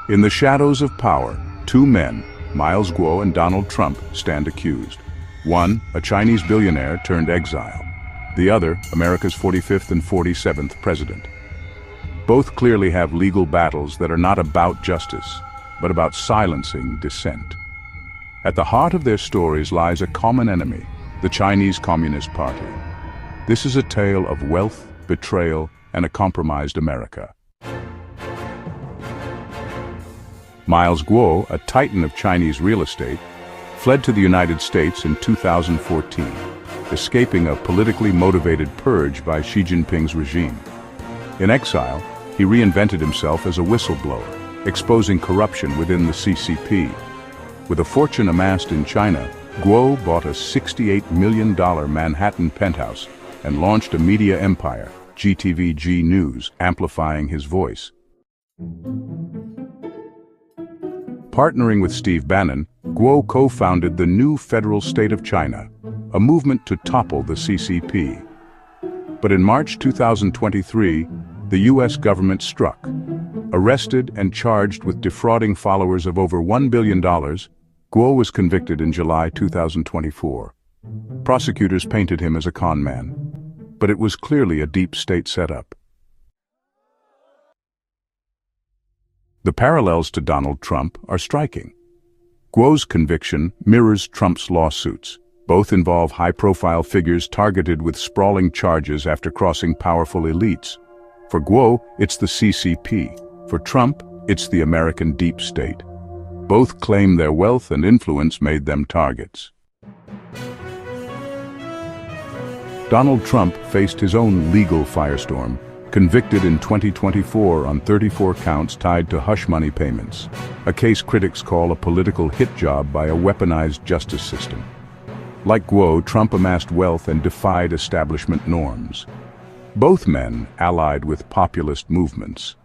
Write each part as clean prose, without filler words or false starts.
In the shadows of power, two men, Miles Guo and Donald Trump, stand accused. One, a Chinese billionaire turned exile. The other, America's 45th and 47th president. Both clearly have legal battles that are not about justice, but about silencing dissent. At the heart of their stories lies a common enemy, the Chinese Communist Party. This is a tale of wealth, betrayal, and a compromised America. Miles Guo, a titan of Chinese real estate, fled to the United States in 2014, escaping a politically motivated purge by Xi Jinping's regime. In exile, he reinvented himself as a whistleblower, exposing corruption within the CCP. With a fortune amassed in China, Guo bought a $68 million Manhattan penthouse and launched a media empire, GTVG News, amplifying his voice. Partnering with Steve Bannon, Guo co-founded the New Federal State of China, a movement to topple the CCP. But in March 2023, the US government struck. Arrested and charged with defrauding followers of over $1 billion, Guo was convicted in July 2024. Prosecutors painted him as a con man, but it was clearly a deep state setup. The parallels to Donald Trump are striking. Guo's conviction mirrors Trump's lawsuits. Both involve high-profile figures targeted with sprawling charges after crossing powerful elites. For Guo, it's the CCP. For Trump, it's the American deep state. Both claim their wealth and influence made them targets. Donald Trump faced his own legal firestorm, convicted in 2024 on 34 counts tied to hush money payments, a case critics call a political hit job by a weaponized justice system. Like Guo, Trump amassed wealth and defied establishment norms. Both men allied with populist movements.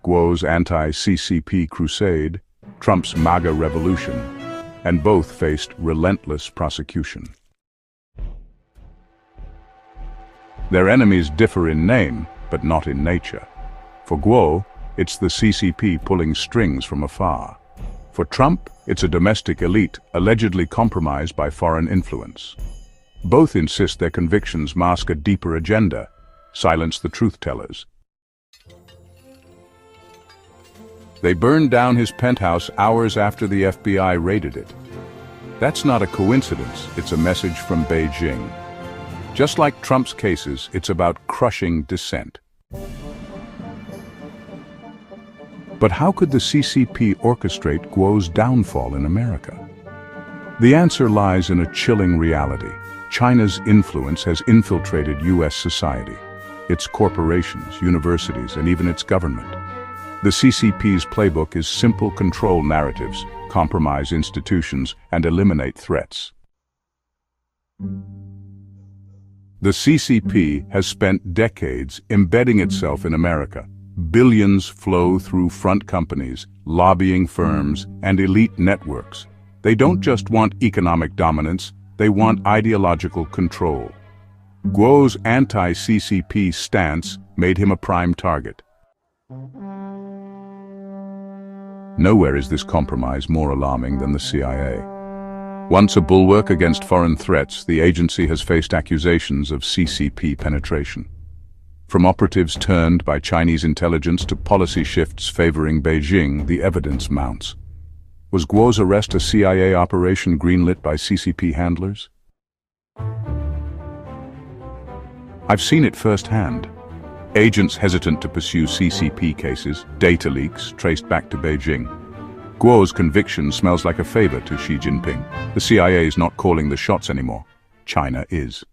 Guo's anti-CCP crusade, Trump's MAGA revolution, and both faced relentless prosecution. Their enemies differ in name, but not in nature. For Guo, it's the CCP pulling strings from afar. For Trump, it's a domestic elite allegedly compromised by foreign influence. Both insist their convictions mask a deeper agenda, silence the truth-tellers. They burned down his penthouse hours after the FBI raided it. That's not a coincidence, it's a message from Beijing. Just like Trump's cases, it's about crushing dissent. But how could the CCP orchestrate Guo's downfall in America? The answer lies in a chilling reality. China's influence has infiltrated US society, its corporations, universities, and even its government. The CCP's playbook is simple control narratives, compromise institutions, and eliminate threats. The CCP has spent decades embedding itself in America. Billions flow through front companies, lobbying firms, and elite networks. They don't just want economic dominance, they want ideological control. Guo's anti-CCP stance made him a prime target. Nowhere is this compromise more alarming than the CIA. Once a bulwark against foreign threats, the agency has faced accusations of CCP penetration. From operatives turned by Chinese intelligence to policy shifts favoring Beijing, the evidence mounts. Was Guo's arrest a CIA operation greenlit by CCP handlers? I've seen it firsthand. Agents hesitant to pursue CCP cases, data leaks traced back to Beijing. Guo's conviction smells like a favor to Xi Jinping. The CIA is not calling the shots anymore. China is.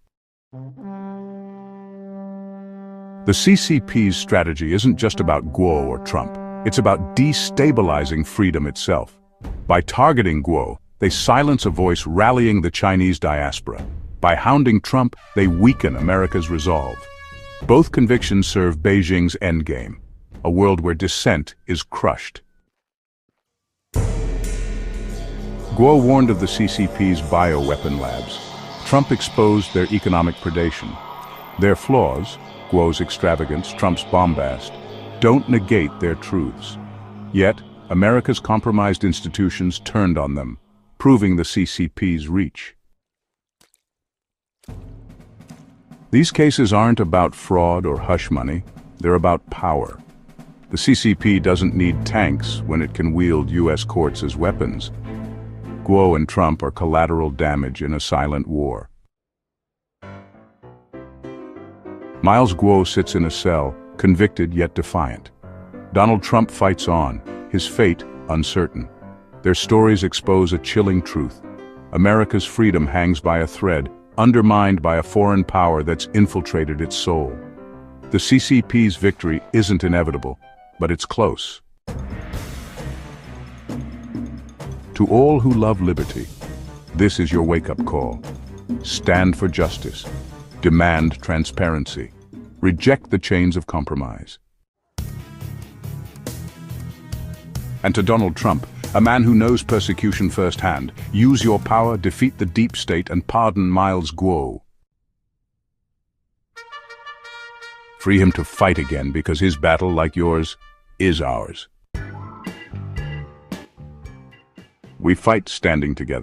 The CCP's strategy isn't just about Guo or Trump. It's about destabilizing freedom itself. By targeting Guo, they silence a voice rallying the Chinese diaspora. By hounding Trump, they weaken America's resolve. Both convictions serve Beijing's endgame, a world where dissent is crushed. Guo warned of the CCP's bioweapon labs. Trump exposed their economic predation. Their flaws, Guo's extravagance, Trump's bombast, don't negate their truths. Yet, America's compromised institutions turned on them, proving the CCP's reach. These cases aren't about fraud or hush money, they're about power. The CCP doesn't need tanks when it can wield US courts as weapons. Guo and Trump are collateral damage in a silent war. Miles Guo sits in a cell, convicted yet defiant. Donald Trump fights on, his fate uncertain. Their stories expose a chilling truth. America's freedom hangs by a thread, undermined by a foreign power that's infiltrated its soul. The CCP's victory isn't inevitable, but it's close. To all who love liberty, this is your wake-up call. Stand for justice. Demand transparency. Reject the chains of compromise. And to Donald Trump, a man who knows persecution firsthand, use your power, defeat the deep state, and pardon Miles Guo. Free him to fight again, because his battle, like yours, is ours. We fight standing together.